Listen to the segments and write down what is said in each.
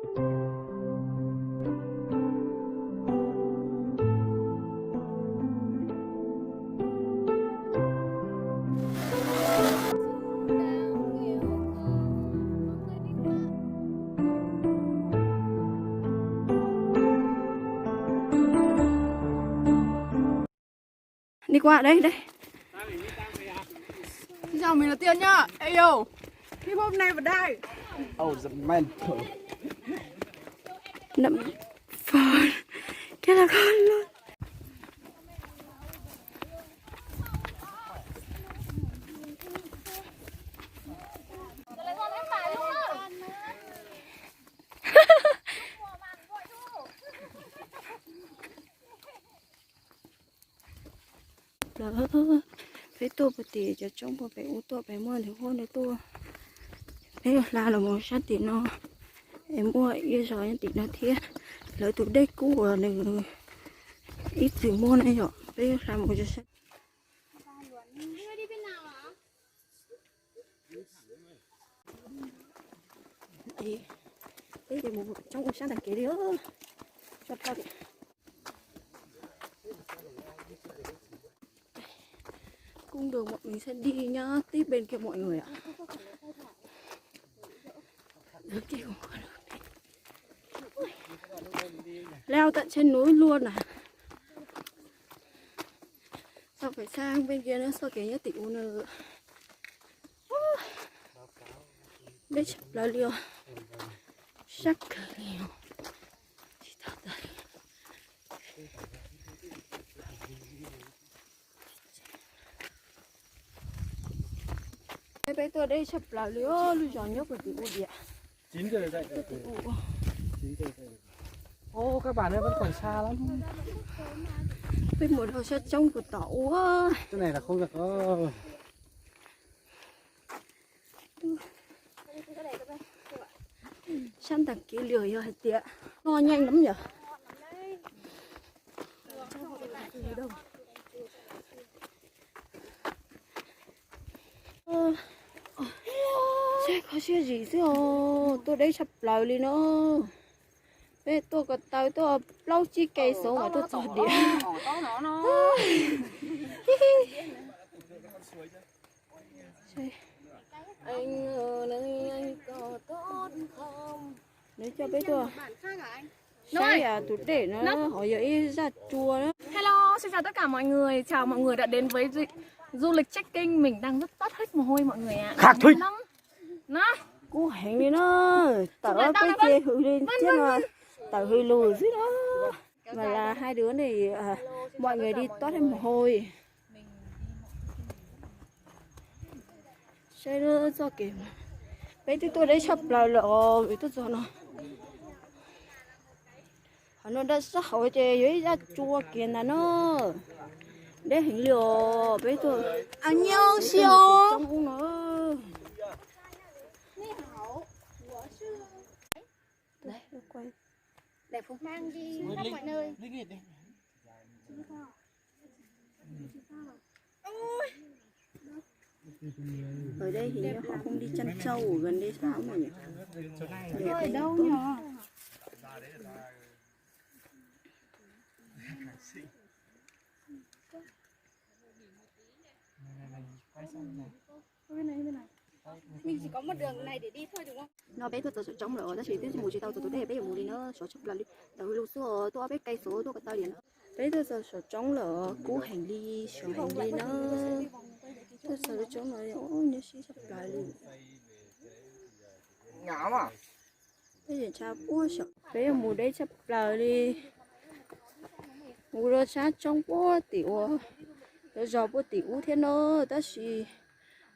Đi qua đây đây. Xin chào, mình là Tiên nhá. Ê yo, hip hop này vào đây. Oh, the man. Nậm phòn. Thế là con luôn. Đó, phải tua một tí cho trong bộ phải u tua phải mua thì hôn để tua. Đấy là một sát tí nó em mua yêu rồi em tí nó thiệt lấy tụi đây cũ ở này ít gì mua này rồi bây giờ làm một chút sát. Đấy thì một trong một sát là kế đi ơ cho tao đi. Cung đường mọi mình sẽ đi nhá, tiếp bên kia mọi người ạ. Dưới kia cũng có đường đi. Leo tận trên núi luôn à. Sao phải sang bên kia nữa, sao kể nhất tỷ u nữa. Đây chụp là liều. Sắc liều. Chỉ thở đây. Bây giờ đây chụp là liều, lưu gió nhóc của tỷ u địa. 9 giờ dậy. 9 giờ dậy. Ô, các bạn ơi, vẫn còn xa lắm. Bên một đầu xe trông của tỏ quá. Cái này là không được có. Săn thằng kia lười rồi tía. Nó nhanh lắm nhở. Xe có xe gì chứ tôi đây sắp lại đi nữa. Bây tôi có tới tôi lâu chi cây số mà tôi chọn điện. Anh ở nơi anh có tốt không? Nếu cho biết tôi sai à tụt để nó hỏi vậy ra chùa đó. Hello, xin chào tất cả mọi người. Chào mọi người đã đến với du lịch trekking. Mình đang rất toát hết mồ hôi mọi người ạ. Khạc thôi. Nó. Cô hẹn đi nó. Tao nó cái chê hư lên chứ mà. Tao hơi lùi dưới đó. Mà là hai đứa này mọi người đi toát hết mồ hôi. Xe nữa cho kìa. Bây giờ tôi đấy sắp lại lộ vì tôi cho nó. Nó đã sắp hỏi chê dưới ra chua kìa là nó. Để hình liều bây giờ. Anh nhau siêu. Trong cũng nữa. Đấy, nó quay. Đẹp không? Mang đi khắp mọi nơi. Ở đây thì họ không đi chăn trâu ở gần đây sao mà nhỉ? Ở đâu nhỉ? Mình chỉ có một đường này để đi thôi đúng không? Nó bé tôi trống rồi, nó chỉ tiếp mùi chỉ tao tôi đây bé mùi đi nó số chụp là đi. Tao lưu số tôi bé cây số tôi có tao điện. Bé tôi số trống rồi, cú hành đi, số hành đi nó. Tôi sợ trống rồi, ôi nó xí chụp lại đi. Ngáo à? Bây giờ cha quá sợ. Bé mùi đấy chụp lại đi. Mùi đó cha trống quá tiểu. Rồi giờ bữa tiểu thế nó, ta chỉ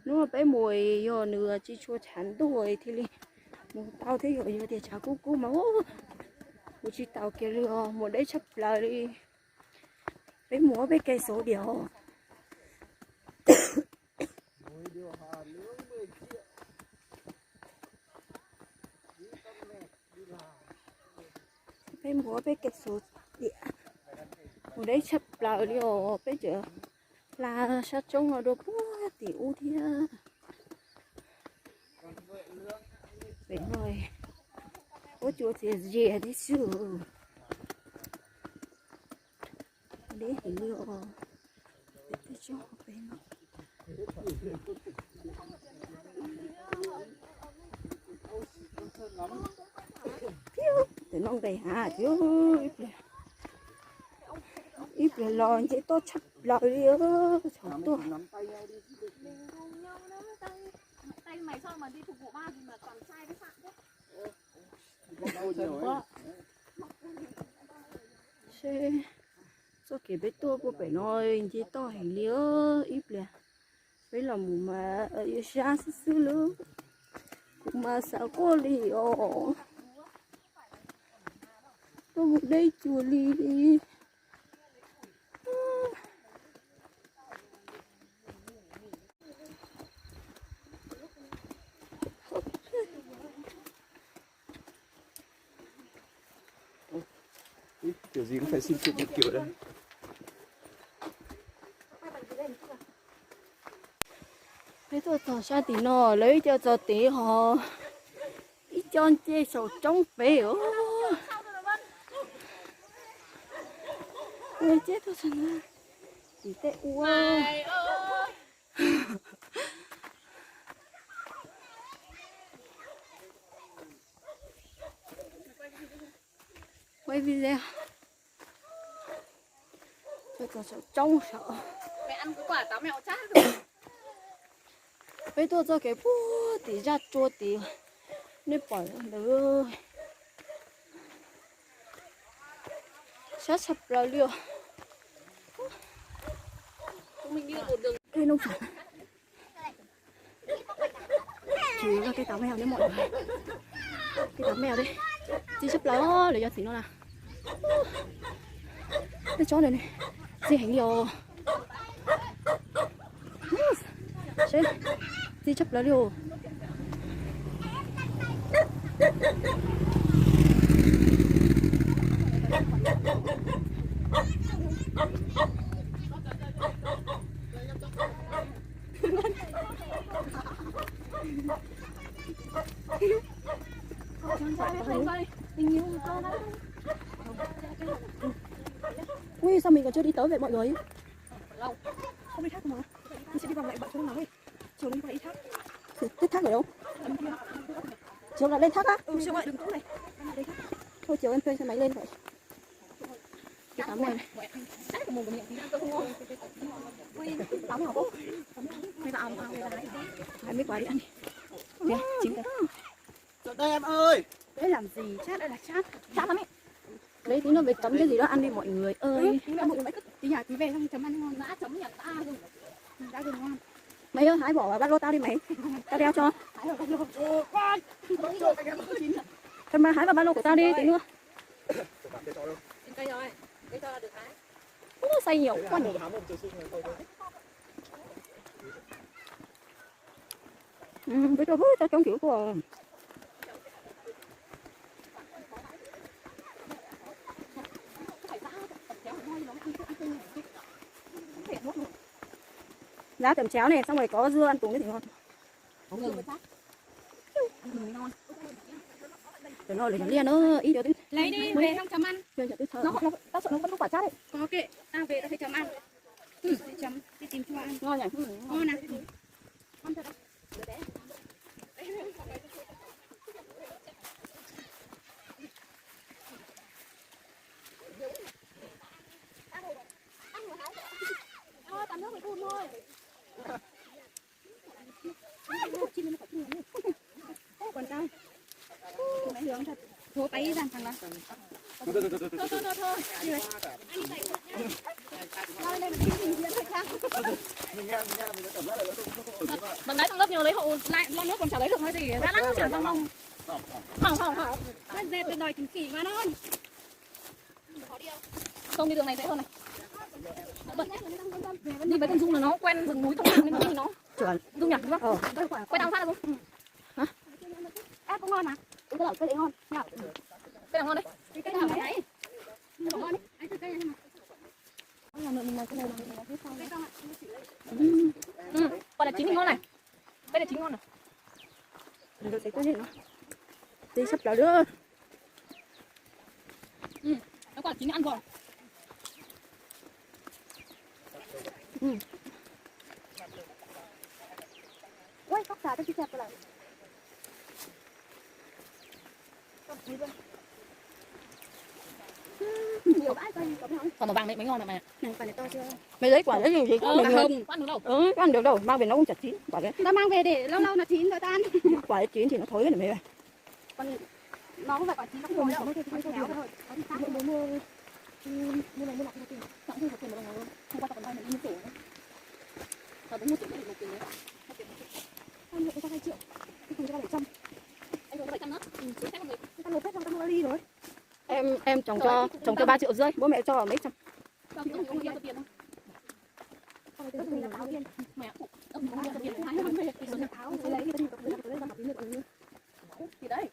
nếu mà bé mùi giờ nửa chỉ chua chán đuổi thì li một tao thấy rồi giờ thì chả cú máu một chỉ tao kia lừa một đấy chấp lại đi bé múa bé cây số điều bé múa bé cây số địa một đấy chấp lại đi bé chở là sát trông nó được quá tiểu thì vậy rồi có chỗ thì dễ đi sửa đấy thì liệu để cho về nó để nó đầy hả chứ ít là lo chứ tôi chấp lời đi ơ tôi tay mày sao mà đi phục vụ ba gì mà toàn sai với phạm thế. số kể bé tôi của bé nói chỉ to hành liễu ít là bây là mù mà ở xa xứ lứa mà sao có liễu tôi một đây chùa li đi kiểu gì cũng phải xin chụp một kiểu đây. thế tôi thò xa tí nó lấy cho tí họ ít chọn chê sầu trong bé ơ ôi chết tôi chân tí tệ ua quay video cho sầu trong sợ Mẹ ăn cái quả táo mèo chát rồi. bây tôi cho cái bố tí ra chua tí nên bỏ được sát sập ra liều Mình đi một đường. cây nông sản chủ yếu là cây táo mèo đấy mọi người cây táo mèo đấy chỉ sắp lá để cho tí nó nào cái chó này này gì hành liều xem gì chấp lá liều ui sao mình còn chưa đi tới vậy mọi người không đi thác mà mình sẽ đi vòng lại bạn chỗ nào ấy chiều lên qua đi thác thích thác ở đâu chiều là lên thác á chiều lại đừng chỗ này thôi chiều em thuê xe máy lên vậy cái tắm này tắm hả cô mấy bạn hai mấy quả đi ăn đi kìa chính đây Chọn đây em ơi. đấy làm gì chát đây là chát chát lắm ấy lấy tí nó về tắm cái gì đó ăn đi mọi người ơi Tí nhà tí về xong chấm ăn ngon đã chấm nhà ta rồi. Đã rồi ngon. mày ơi hái bỏ vào ba lô tao đi mày tao đeo cho con mà hái vào ba lô của tao đi tí nữa Cây rồi. Cây cho là được hái. nó xay nhiều quá nhỉ bây giờ tao trong kiểu của giá tầm chéo này xong rồi có dưa ăn cùng thì ngon để nó lấy liền nó ít cho tí Lấy đi, về xong chấm ăn. chưa cho tí thợ nó tao sợ nó vẫn có quả chát đấy Có kệ, tao về tao phải chấm ăn. Đi chấm, đi tìm cho ăn. ngon nhỉ Ngon nào. Ăn thật. Tao nước phải đun thôi. còn tao Mày hướng thật. Thôi bay ra thằng nào. Thôi. Đi rồi. Bằng đáy trong lớp nhờ lấy hộ lại lo nước còn chả lấy được nói gì ra lắm chả xong không. Không. Cái dẹp bên đòi kỳ mà nó. Không đi đường này dễ hơn này. Đi với con Dung là nó quen rừng núi thông nên đi nó. chuẩn Dung nhỉ đúng không? Quay đào phát là Dung. Hả? À cũng ngon mà. cái loại cái đấy ngon Nào. Cây nào ngon đấy? Cây nào đấy? Ngon đấy. Ai thử cây này mà. mình làm cái này mình làm cái sau Còn là chín thì ngon này. Đây là chín ngon này. mình sẽ có gì nữa đi sắp vào nữa là chính ăn rồi. Ôi, cóc xà tôi chỉ chặt lại. Nhiều bãi coi có không? Còn màu vàng đấy mới ngon mà mẹ. Này quả này to chưa? Mày lấy quả đấy gì Quả hồng, ăn được đâu. Ừ, ăn được đâu, mang về nó cũng chặt chín quả đấy. Ta mang về để lâu lâu nó chín rồi ta ăn. Quả đấy chín thì nó thối rồi mày ơi. Còn nó không phải quả chín nó khô đâu. Nó khéo thôi. Có đi sát mua mua này mua lọc mua tiền. Chẳng không có tiền mà đồng luôn. Không qua còn vay này đi sổ. Tao đúng 1 triệu một tiền đấy. Anh nộp cho 2 triệu. Cái phần cho 700. Anh rồi 700 nữa. Chỉ thêm một người. Ta nộp hết xong ta mua ly rồi. Em trồng cho 3,5 triệu, bố mẹ cho mấy trăm. Tao không có tiền đâu. Xong rồi từ là táo viên. Mẹ phụ. Ông không có tiền hái không về. Rồi táo lấy cái gì tới ra học tiếng được. Thì đấy.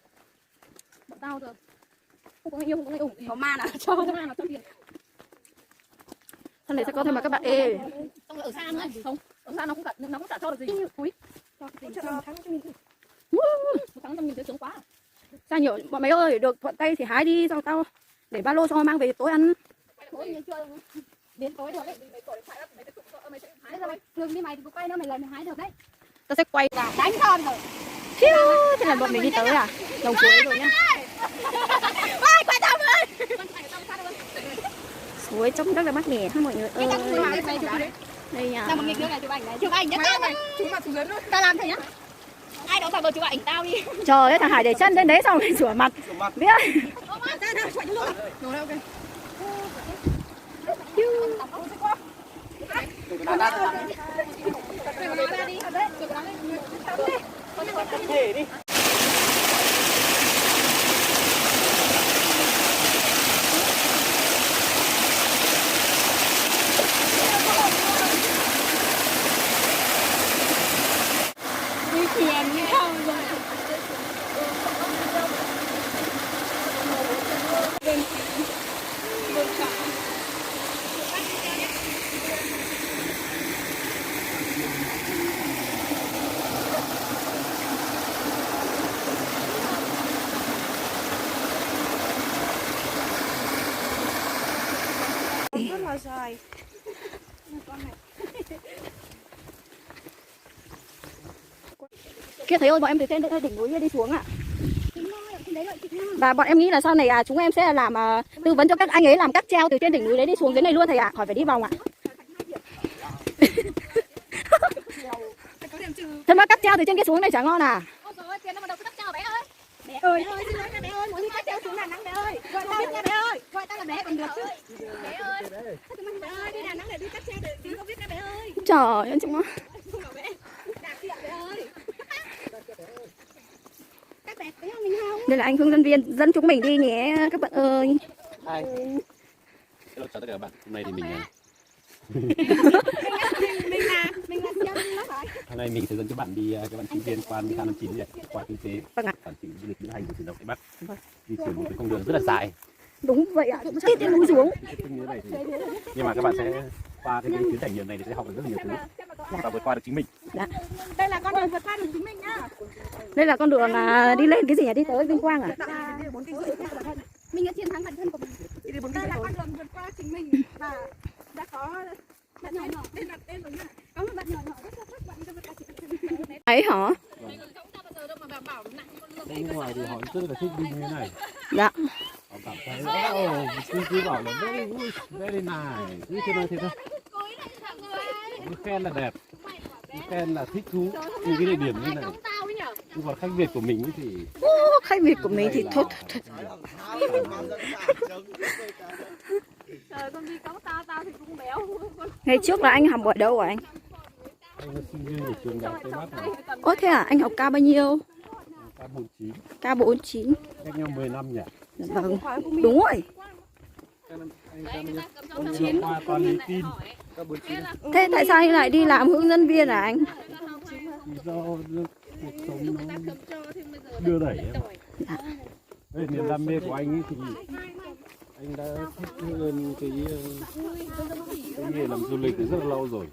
Bọn tao rồi. Không có người yêu, không có người ủng. Có ma à? Cho ma là cho tiền. Sau này sẽ có thêm mà các bạn ê. Xong rồi ở xa nữa. Không. Ở xa nó cũng chả cho được gì. Túi. Cho thắng cho mình. Thắng cho mình thấy sướng quá. Sao nhiều bọn mày ơi, được thuận tay thì hái đi, xong tao để ba lô xong rồi mang về tối ăn. Đến tối được đấy. Thường đi mày thì có quay nữa mày lần mày hái được đấy. Tao sẽ quay Là đánh con rồi. Khiu, thế là bọn mình đi tới à? Đồng suối rồi nhá. Ôi, quay tao ơi. Suối trông rất là mát mẻ ha mọi người ơi. Đây nha. Là một nghịch nước này chụp ảnh này. Chụp ảnh nhất tao này. Chúng mặt xuống dưới luôn. Tao làm thế nhá. Ai đó vào bờ chụp ảnh tao đi. Trời ơi, thằng Hải để chân lên đấy xong rồi rửa mặt. Biết. Rồi ok. Đi thuyền đi không rồi. Rất là dài. Kia thấy ơi, bọn em từ trên đỉnh núi đi xuống ạ. Và bọn em nghĩ là sau này chúng em sẽ làm tư vấn cho các anh ấy làm cáp treo từ trên đỉnh núi đấy đi xuống dưới này luôn thầy ạ, khỏi phải đi vòng ạ. Thật mà cáp treo từ trên kia xuống này chả ngon à? Ôi trời ơi, tiền nó vào đầu cứ cắt treo bé ơi. Bé ơi, xin lỗi nha bé ơi, muốn đi cắt treo xuống Đà Nẵng bé ơi. Gọi tao biết nha bé ơi. Gọi tao là bé còn được chứ. Bé ơi. Bé ơi, đi Đà Nẵng để đi cắt treo để tiếng không biết nha bé ơi. Trời ơi chúng nó. Không bảo bé. Đạt chuyện bé ơi. Các bé thấy không mình không? Đây là anh hướng dẫn viên dẫn chúng mình đi nhé các bạn ơi. Hi. Hello chào tất cả các bạn. Hôm nay thì mình Mình là chân nó phải. hôm nay mình sẽ dẫn các bạn đi các bạn sinh viên quan K59 này, qua kinh tế, Vâng ạ. quản trị du lịch lữ hành của tỉnh Đông Tây Bắc. Di chuyển một cái con đường rất là dài. Đúng vậy ạ, tiếp trên núi xuống. Như thế này thì nhưng mà các bạn sẽ qua cái chuyến trải nghiệm này thì sẽ học được rất là nhiều thứ và vượt qua được chính mình. Đây là con đường vượt qua được chính mình nhá. Đây là con đường đi lên cái gì nhỉ? Đi tới Vinh Quang à? Mình đã chiến thắng bản thân của mình. Đây là con đường vượt qua chính mình và đã có bạn nhỏ nhỏ tên đặt tên rồi nhá. Có một bạn nhỏ nhỏ rất là thích bạn vượt qua chính mình. Ấy hả? Bên ngoài thì họ rất là thích đi như thế này. Dạ. Họ cảm thấy cứ bảo là very good, very nice, cứ thế thôi. Cứ khen là đẹp, cứ khen là thích thú những cái địa điểm như này. Nhưng mà khách Việt của mình thì Khách Việt của mình thì thôi. Trời, con đi cống tao thì cũng béo. Ngày trước là anh học ở đâu hả anh? anh là sinh viên của trường đại học Tây Bắc này, Ồ thế à, anh học ca bao nhiêu? K49, K49. cách nhau 10 năm nhỉ? Vâng, đúng rồi. Anh qua toàn lý tin K49. Thế tại sao anh lại đi làm hướng dẫn viên à anh? Do cuộc sống nó đưa đẩy em. Đây niềm đam mê của anh ấy thì anh đã thích hơn cái nghề làm du lịch rất là lâu rồi.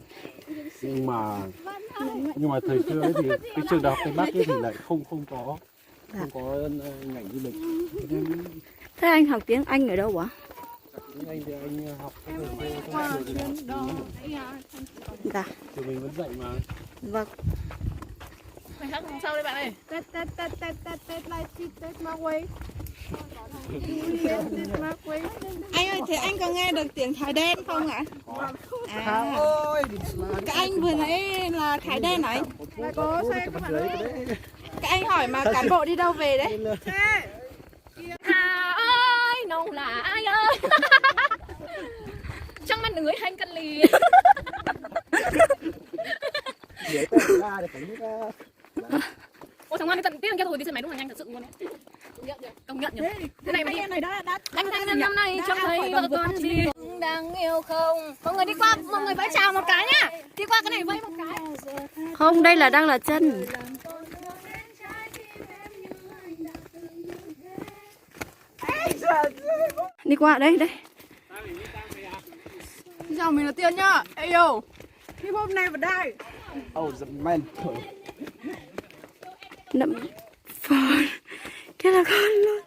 Nhưng mà thời xưa ấy thì cái trường đại học Tây Bắc ấy thì lại không có ngành du lịch. Thế anh học tiếng Anh ở đâu ạ? tiếng Anh thì anh học cái về Qua trong trường chuyến đó. Dạ. thì mình vẫn dạy mà. Vâng. Mày hát sau đây bạn ơi. Tết lại Tết ma quay. Anh ơi, thế anh có nghe được tiếng Thái đen không ạ? À, cái anh vừa nãy là Thái đen ấy. Có xe các bạn ơi. Cái anh hỏi mà cán bộ đi đâu về đấy? Hà ơi, nông là ai ơi. Trong mắt người hành cân lì. Ôi thằng ngoan tận tiếng kia rồi đi xe máy đúng là nhanh thật sự luôn đấy. Công nhận nhỉ. Thế này mà Này đó đã anh năm nay trông thấy vợ con gì đang yêu không? Mọi người đi qua, mọi người vẫy chào một cái nhá. Đi qua cái này vẫy một cái. Không, đây là đang là chân. Đi qua đây đây. Xin chào, mình là Tiên nhá. Ê yo, hip hop này vào đây. Oh, the man. Nậm phòn. Thế là con luôn.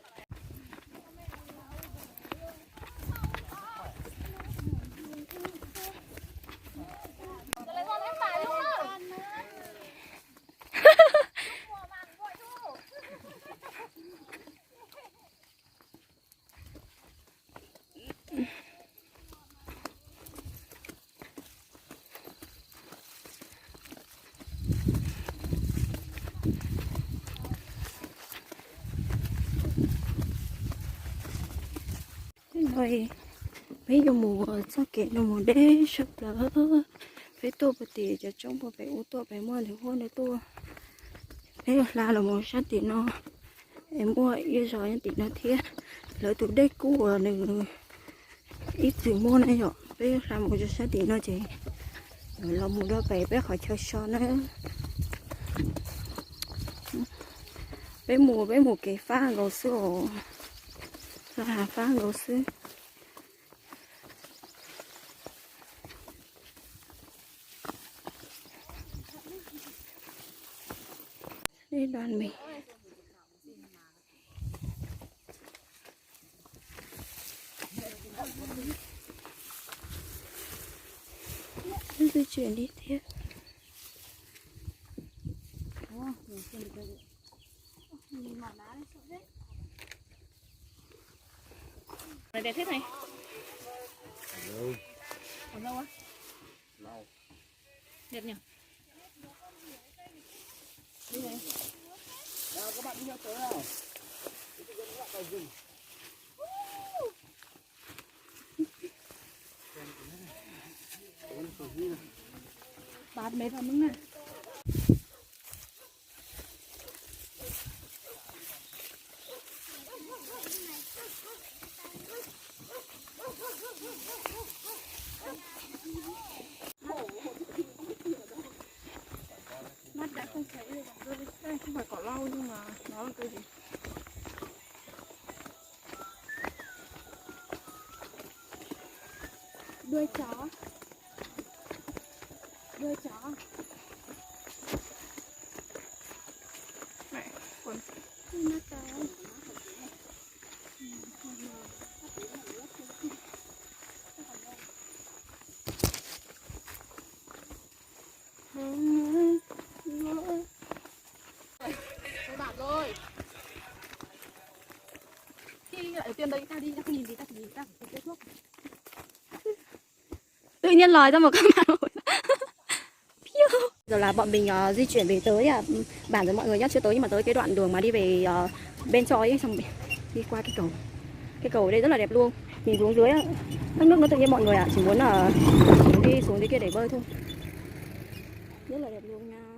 Rồi bây giờ mùa sao kể nó mùa đế sắp lỡ với tôi bật tì cho trong bộ phải ô tô phải mua thì hôn để tôi đấy là một sát tì nó em mua yêu rồi tì nó thiết lỡ tụi đây cũ ở này ít gì mua này rồi bây là một sát tì nó chỉ rồi là một đôi bé bé khỏi chơi cho nữa bé mùa cái pha gấu sữa là pha gấu sữa đây đoàn mình di chuyển đi tiếp Này đẹp thế này. Còn đâu á? Đẹp nhỉ? Đi này. Các bạn đi theo tới nào. bát mấy vào mưng này. Mắt đã không thấy rồi, đây không phải cỏ lau nhưng mà nó là cái gì? Đuôi chó. Đuôi chó. Này, còn Nó to. bạn rồi. Khi lại tiền đấy Tao đi, tao không nhìn gì, tao chỉ nhìn tao phải kết thúc. tự nhiên lòi ra một con mèo rồi là bọn mình di chuyển về tới bản rồi mọi người nhá, chưa tới nhưng mà tới cái đoạn đường mà đi về bên Choi ấy, xong đi qua cái cầu ở đây rất là đẹp luôn, nhìn xuống dưới nước nó tự nhiên mọi người chỉ muốn là đi xuống dưới kia để bơi thôi, rất là đẹp luôn nha.